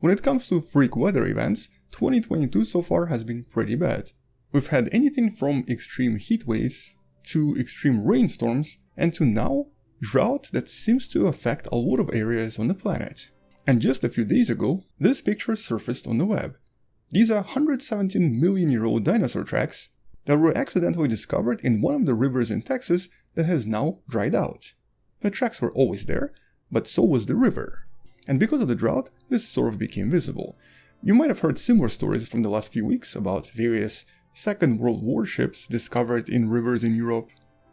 When it comes to freak weather events, 2022 so far has been pretty bad. We've had anything from extreme heat waves to extreme rainstorms and to now drought that seems to affect a lot of areas on the planet. And just a few days ago, this picture surfaced on the web. These are 117 million year old dinosaur tracks that were accidentally discovered in one of the rivers in Texas that has now dried out. The tracks were always there, but so was the river. And because of the drought, this sort of became visible. You might have heard similar stories from the last few weeks about various Second World War ships discovered in rivers in Europe,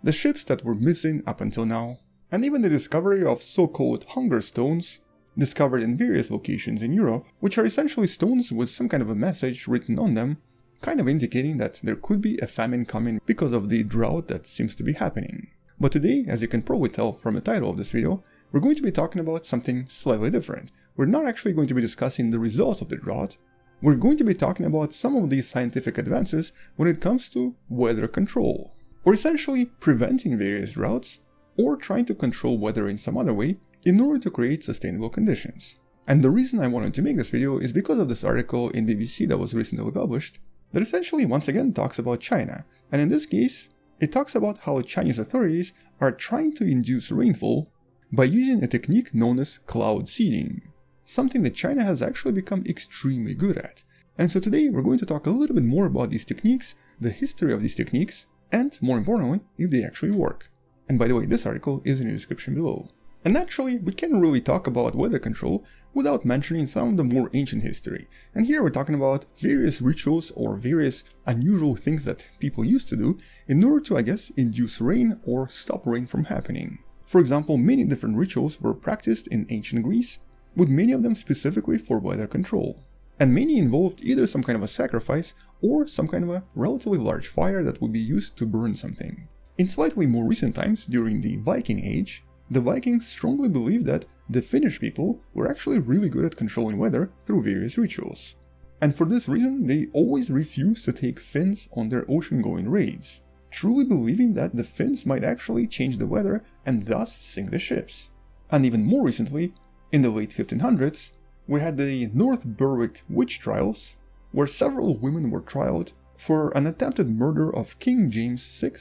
the ships that were missing up until now, and even the discovery of so-called hunger stones discovered in various locations in Europe, which are essentially stones with some kind of a message written on them, kind of indicating that there could be a famine coming because of the drought that seems to be happening. But today, as you can probably tell from the title of this video, we're going to be talking about something slightly different. We're not actually going to be discussing the results of the drought. We're going to be talking about some of these scientific advances when it comes to weather control, or essentially preventing various droughts, or trying to control weather in some other way in order to create sustainable conditions. And the reason I wanted to make this video is because of this article in BBC that was recently published, that essentially once again talks about China, and in this case, it talks about how Chinese authorities are trying to induce rainfall by using a technique known as cloud seeding, something that China has actually become extremely good at. And so today we're going to talk a little bit more about these techniques, the history of these techniques, and more importantly, if they actually work. And by the way, this article is in the description below. And naturally, we can't really talk about weather control without mentioning some of the more ancient history. And here we're talking about various rituals or various unusual things that people used to do in order to, I guess, induce rain or stop rain from happening. For example, many different rituals were practiced in ancient Greece, with many of them specifically for weather control. And many involved either some kind of a sacrifice or some kind of a relatively large fire that would be used to burn something. In slightly more recent times, during the Viking Age, the Vikings strongly believed that the Finnish people were actually really good at controlling weather through various rituals. And for this reason, they always refused to take Finns on their ocean-going raids, truly believing that the Finns might actually change the weather and thus sink the ships. And even more recently, in the late 1500s, we had the North Berwick witch trials, where several women were trialed for an attempted murder of King James VI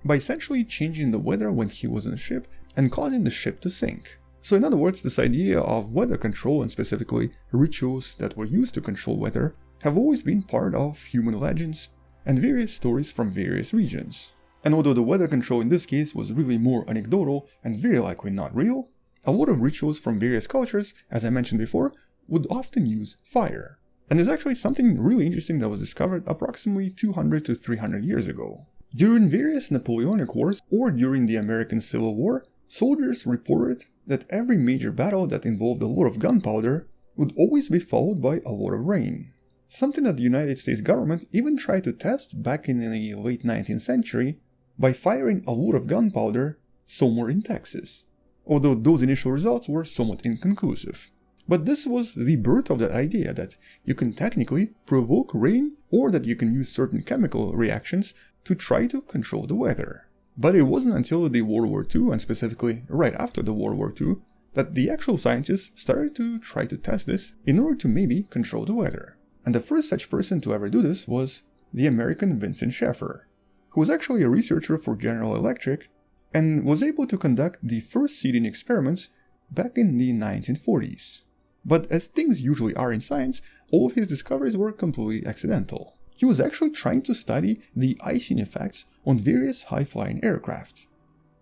by essentially changing the weather when he was on a ship and causing the ship to sink. So in other words, this idea of weather control and specifically rituals that were used to control weather have always been part of human legends and various stories from various regions. And although the weather control in this case was really more anecdotal and very likely not real, a lot of rituals from various cultures, as I mentioned before, would often use fire. And there's actually something really interesting that was discovered approximately 200 to 300 years ago. During various Napoleonic Wars or during the American Civil War, soldiers reported that every major battle that involved a lot of gunpowder would always be followed by a lot of rain. Something that the United States government even tried to test back in the late 19th century by firing a lot of gunpowder somewhere in Texas, although those initial results were somewhat inconclusive. But this was the birth of that idea that you can technically provoke rain or that you can use certain chemical reactions to try to control the weather. But it wasn't until the World War II, and specifically right after the World War II, that the actual scientists started to try to test this in order to maybe control the weather. And the first such person to ever do this was the American Vincent Schaeffer, who was actually a researcher for General Electric and was able to conduct the first seeding experiments back in the 1940s. But as things usually are in science, all of his discoveries were completely accidental. He was actually trying to study the icing effects on various high-flying aircraft,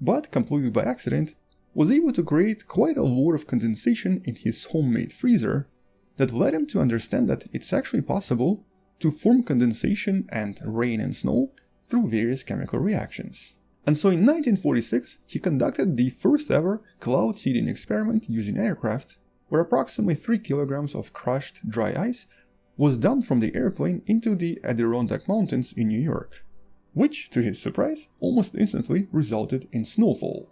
but completely by accident was able to create quite a lot of condensation in his homemade freezer that led him to understand that it's actually possible to form condensation and rain and snow through various chemical reactions. And so in 1946 he conducted the first ever cloud seeding experiment using aircraft, where approximately 3 kilograms of crushed dry ice was dumped from the airplane into the Adirondack Mountains in New York, which, to his surprise, almost instantly resulted in snowfall.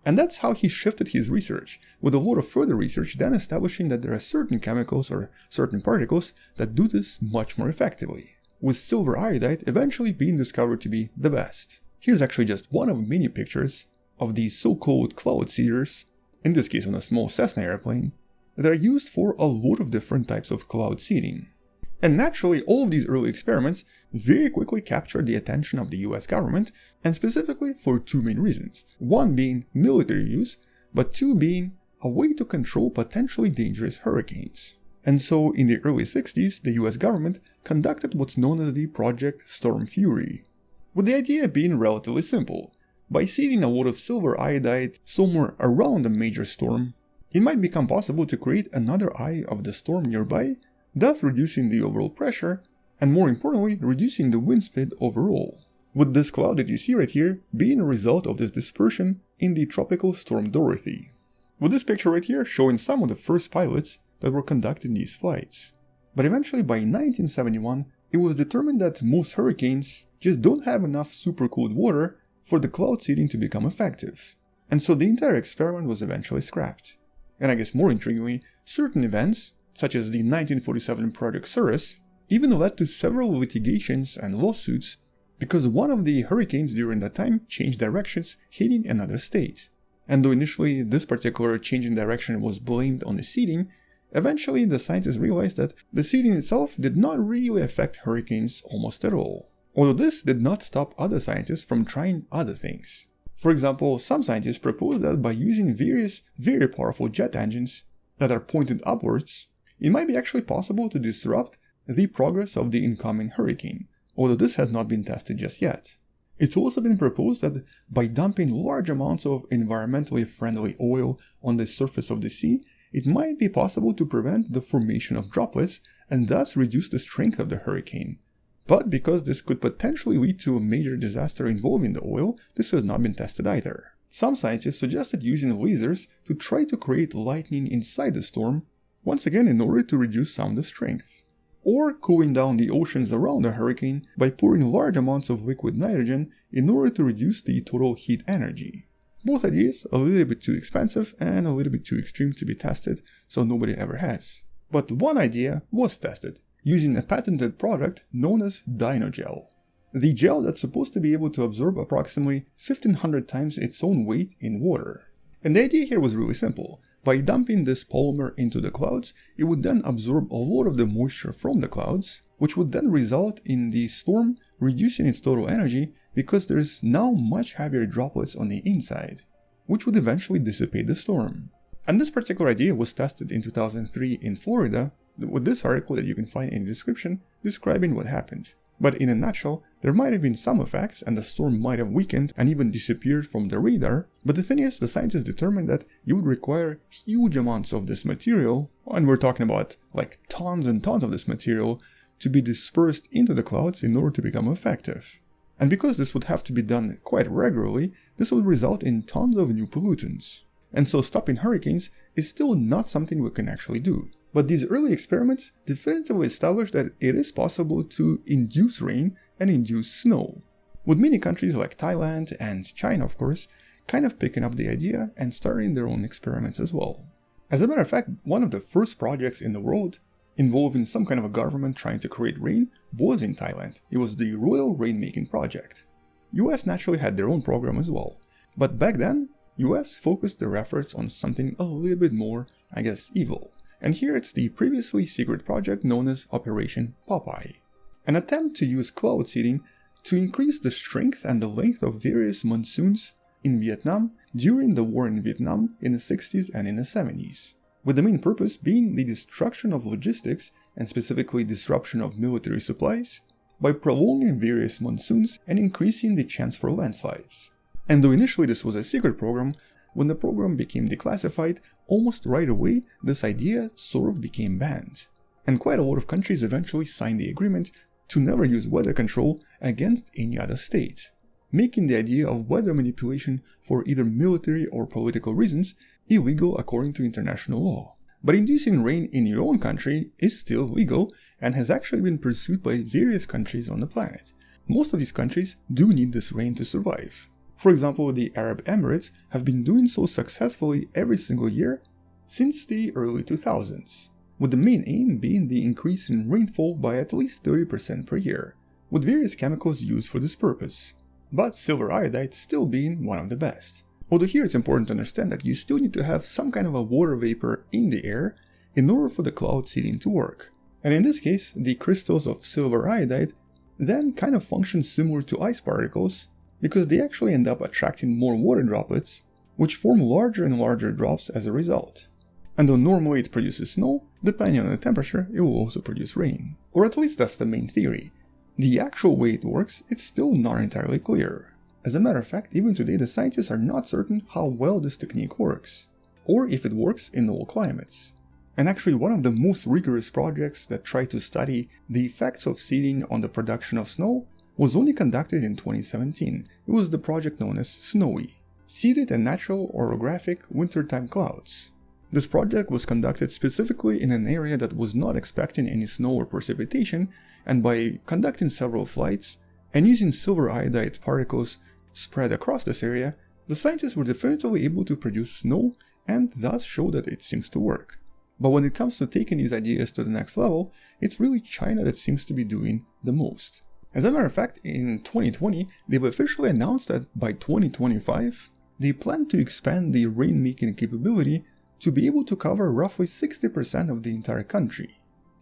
And that's how he shifted his research, with a lot of further research then establishing that there are certain chemicals or certain particles that do this much more effectively, with silver iodide eventually being discovered to be the best. Here's actually just one of many pictures of these so-called cloud seeders, in this case on a small Cessna airplane, that are used for a lot of different types of cloud seeding. And naturally, all of these early experiments very quickly captured the attention of the US government, and specifically for two main reasons. One being military use, but two being a way to control potentially dangerous hurricanes. And so in the early 60s, the US government conducted what's known as the Project Storm Fury, with the idea being relatively simple. By seeding a lot of silver iodide somewhere around a major storm, it might become possible to create another eye of the storm nearby, thus reducing the overall pressure, and more importantly, reducing the wind speed overall. With this cloud that you see right here being a result of this dispersion in the tropical storm Dorothy. With this picture right here showing some of the first pilots that were conducting these flights. But eventually by 1971, it was determined that most hurricanes just don't have enough supercooled water for the cloud seeding to become effective. And so the entire experiment was eventually scrapped. And I guess more intriguingly, certain events, such as the 1947 Project Cirrus, even led to several litigations and lawsuits because one of the hurricanes during that time changed directions hitting another state. And though initially this particular change in direction was blamed on the seeding, eventually the scientists realized that the seeding itself did not really affect hurricanes almost at all. Although this did not stop other scientists from trying other things. For example, some scientists proposed that by using various very powerful jet engines that are pointed upwards, it might be actually possible to disrupt the progress of the incoming hurricane, although this has not been tested just yet. It's also been proposed that by dumping large amounts of environmentally friendly oil on the surface of the sea, it might be possible to prevent the formation of droplets and thus reduce the strength of the hurricane. But because this could potentially lead to a major disaster involving the oil, this has not been tested either. Some scientists suggested using lasers to try to create lightning inside the storm, once again in order to reduce some of the strength. Or cooling down the oceans around a hurricane by pouring large amounts of liquid nitrogen in order to reduce the total heat energy. Both ideas a little bit too expensive and a little bit too extreme to be tested, so nobody ever has. But one idea was tested, using a patented product known as Dynogel. The gel that's supposed to be able to absorb approximately 1500 times its own weight in water. And the idea here was really simple. By dumping this polymer into the clouds, it would then absorb a lot of the moisture from the clouds, which would then result in the storm reducing its total energy because there's now much heavier droplets on the inside, which would eventually dissipate the storm. And this particular idea was tested in 2003 in Florida, with this article that you can find in the description describing what happened. But in a nutshell, there might have been some effects and the storm might have weakened and even disappeared from the radar, but the thing is, the scientists determined that you would require huge amounts of this material, and we're talking about like tons and tons of this material, to be dispersed into the clouds in order to become effective. And because this would have to be done quite regularly, this would result in tons of new pollutants. And so stopping hurricanes is still not something we can actually do. But these early experiments definitively established that it is possible to induce rain and induce snow, with many countries like Thailand and China, of course, kind of picking up the idea and starting their own experiments as well. As a matter of fact, one of the first projects in the world involving some kind of a government trying to create rain was in Thailand. It was the Royal Rainmaking Project. US naturally had their own program as well, but back then, US focused their efforts on something a little bit more, I guess, evil. And here it's the previously secret project known as Operation Popeye, an attempt to use cloud seeding to increase the strength and the length of various monsoons in Vietnam during the war in Vietnam in the 60s and in the 70s, with the main purpose being the destruction of logistics and specifically disruption of military supplies by prolonging various monsoons and increasing the chance for landslides. And though initially this was a secret program, when the program became declassified, almost right away this idea sort of became banned. And quite a lot of countries eventually signed the agreement to never use weather control against any other state, making the idea of weather manipulation for either military or political reasons illegal according to international law. But inducing rain in your own country is still legal and has actually been pursued by various countries on the planet. Most of these countries do need this rain to survive. For example, the Arab Emirates have been doing so successfully every single year since the early 2000s, with the main aim being the increase in rainfall by at least 30% per year, with various chemicals used for this purpose, but silver iodide still being one of the best. Although here it's important to understand that you still need to have some kind of a water vapor in the air in order for the cloud seeding to work. And in this case, the crystals of silver iodide then kind of function similar to ice particles because they actually end up attracting more water droplets, which form larger and larger drops as a result. And though normally it produces snow, depending on the temperature, it will also produce rain. Or at least that's the main theory. The actual way it works, it's still not entirely clear. As a matter of fact, even today the scientists are not certain how well this technique works, or if it works in all climates. And actually one of the most rigorous projects that tried to study the effects of seeding on the production of snow was only conducted in 2017. It was the project known as SNOWY, Seeded and Natural Orographic Wintertime Clouds. This project was conducted specifically in an area that was not expecting any snow or precipitation, and by conducting several flights and using silver iodide particles spread across this area, the scientists were definitively able to produce snow and thus show that it seems to work. But when it comes to taking these ideas to the next level, it's really China that seems to be doing the most. As a matter of fact, in 2020, they've officially announced that by 2025, they plan to expand the rainmaking capability to be able to cover roughly 60% of the entire country.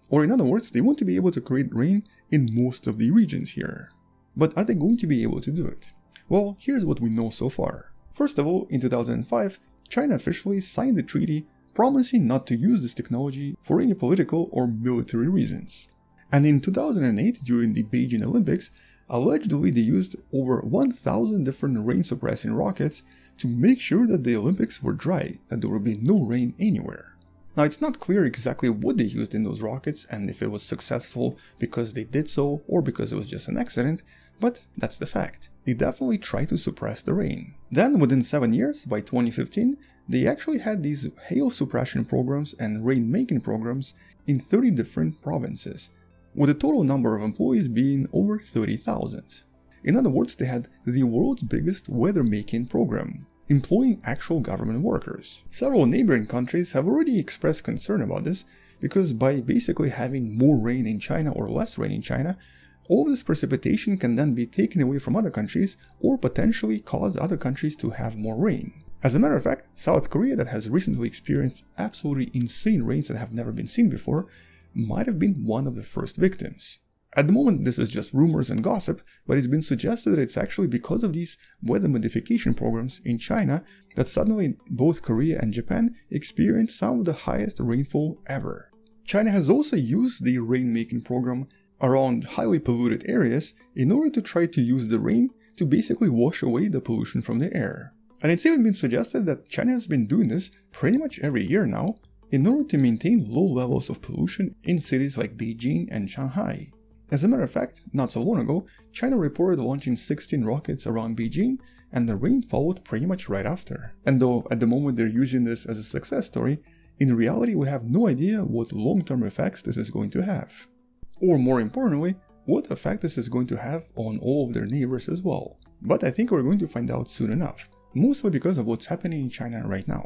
Or in other words, they want to be able to create rain in most of the regions here. But are they going to be able to do it? Well, here's what we know so far. First of all, in 2005, China officially signed the treaty promising not to use this technology for any political or military reasons. And in 2008, during the Beijing Olympics, allegedly they used over 1,000 different rain-suppressing rockets to make sure that the Olympics were dry, that there would be no rain anywhere. Now it's not clear exactly what they used in those rockets and if it was successful because they did so or because it was just an accident, but that's the fact. They definitely tried to suppress the rain. Then within 7 years, by 2015, they actually had these hail suppression programs and rain-making programs in 30 different provinces, with the total number of employees being over 30,000. In other words, they had the world's biggest weather-making program, employing actual government workers. Several neighboring countries have already expressed concern about this because by basically having more rain in China or less rain in China, all this precipitation can then be taken away from other countries or potentially cause other countries to have more rain. As a matter of fact, South Korea, that has recently experienced absolutely insane rains that have never been seen before, might have been one of the first victims. At the moment, this is just rumors and gossip, but it's been suggested that it's actually because of these weather modification programs in China that suddenly both Korea and Japan experienced some of the highest rainfall ever. China has also used the rain-making program around highly polluted areas in order to try to use the rain to basically wash away the pollution from the air. And it's even been suggested that China has been doing this pretty much every year now in order to maintain low levels of pollution in cities like Beijing and Shanghai. As a matter of fact, not so long ago, China reported launching 16 rockets around Beijing, and the rain followed pretty much right after. And though at the moment they're using this as a success story, in reality we have no idea what long-term effects this is going to have. Or more importantly, what effect this is going to have on all of their neighbors as well. But I think we're going to find out soon enough, mostly because of what's happening in China right now.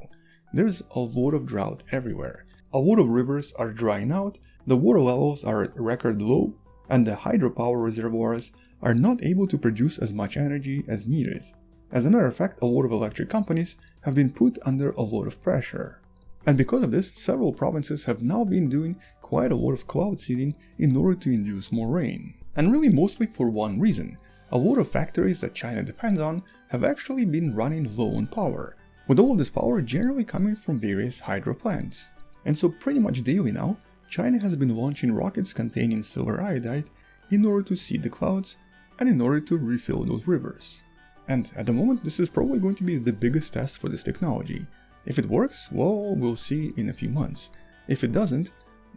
There's a lot of drought everywhere. A lot of rivers are drying out, the water levels are at record low, and the hydropower reservoirs are not able to produce as much energy as needed. As a matter of fact, a lot of electric companies have been put under a lot of pressure. And because of this, several provinces have now been doing quite a lot of cloud seeding in order to induce more rain. And really mostly for one reason. A lot of factories that China depends on have actually been running low on power, with all of this power generally coming from various hydro plants. And so pretty much daily now, China has been launching rockets containing silver iodide in order to seed the clouds and in order to refill those rivers. And at the moment, this is probably going to be the biggest test for this technology. If it works, well, we'll see in a few months. If it doesn't,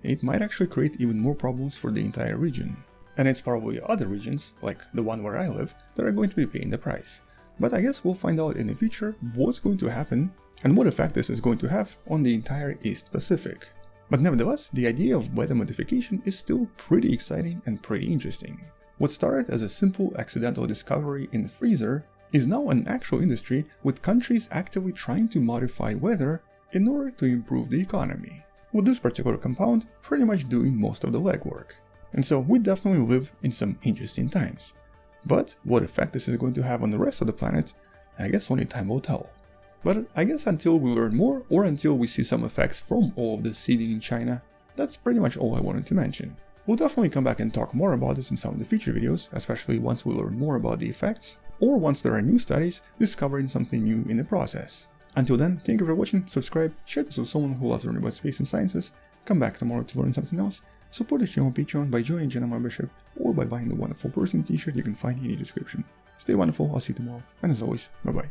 it might actually create even more problems for the entire region. And it's probably other regions, like the one where I live, that are going to be paying the price. But I guess we'll find out in the future what's going to happen and what effect this is going to have on the entire East Pacific. But nevertheless, the idea of weather modification is still pretty exciting and pretty interesting. What started as a simple accidental discovery in the freezer is now an actual industry with countries actively trying to modify weather in order to improve the economy, with this particular compound pretty much doing most of the legwork. And so we definitely live in some interesting times. But what effect this is going to have on the rest of the planet, I guess only time will tell. But I guess until we learn more, or until we see some effects from all of this seeding in China, that's pretty much all I wanted to mention. We'll definitely come back and talk more about this in some of the future videos, especially once we learn more about the effects, or once there are new studies discovering something new in the process. Until then, thank you for watching, subscribe, share this with someone who loves learning about space and sciences, come back tomorrow to learn something else, support the channel on Patreon by joining channel membership, or by buying the Wonderful Person t-shirt you can find in the description. Stay wonderful, I'll see you tomorrow, and as always, bye bye.